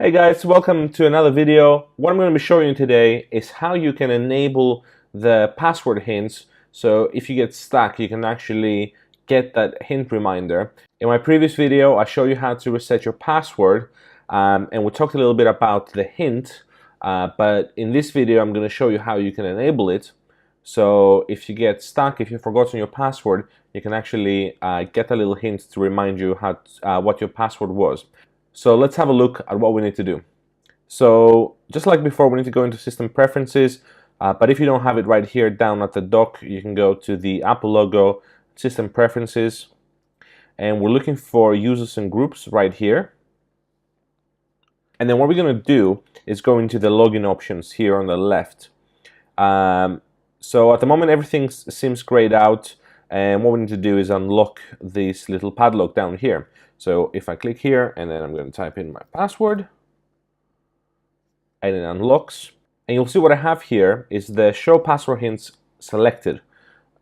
Hey guys, welcome to another video. What I'm going to be showing you today is how you can enable the password hints. So if you get stuck, you can actually get that hint reminder. In my previous video, I showed you how to reset your password, and we talked a little bit about the hint, but in this video, I'm going to show you how you can enable it. So if you get stuck, if you've forgotten your password, you can actually get a little hint to remind you what your password was. So let's have a look at what we need to do. So just like before, we need to go into System Preferences, but if you don't have it right here down at the dock, you can go to the Apple logo, System Preferences, and we're looking for Users and Groups right here. And then what we're going to do is go into the login options here on the left. So at the moment, everything seems grayed out, and what we need to do is unlock this little padlock down here. So if I click here, and then I'm going to type in my password, and it unlocks. And you'll see what I have here is the Show Password Hints selected.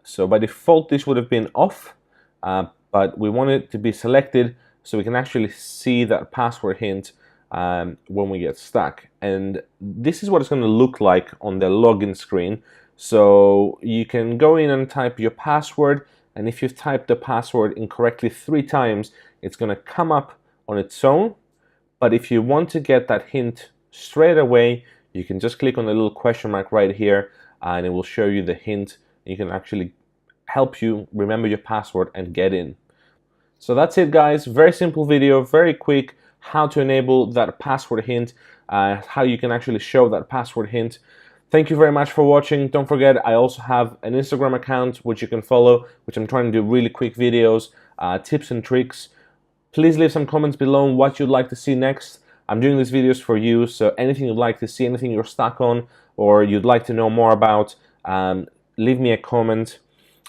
So by default, this would have been off, but we want it to be selected so we can actually see that password hint when we get stuck. And this is what it's going to look like on the login screen. So you can go in and type your password, and if you've typed the password incorrectly 3 times, it's going to come up on its own. But if you want to get that hint straight away, you can just click on the little question mark right here, and it will show you the hint. You can actually help you remember your password and get in. So that's it, guys. Very simple video, very quick, how to enable that password hint, how you can actually show that password hint. Thank you very much for watching. Don't forget, I also have an Instagram account which you can follow, which I'm trying to do really quick videos, tips and tricks. Please leave some comments below on what you'd like to see next. I'm doing these videos for you, so anything you'd like to see, anything you're stuck on, or you'd like to know more about, leave me a comment,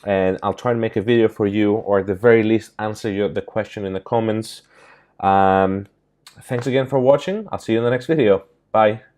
and I'll try to make a video for you, or at the very least, answer the question in the comments. Thanks again for watching. I'll see you in the next video. Bye.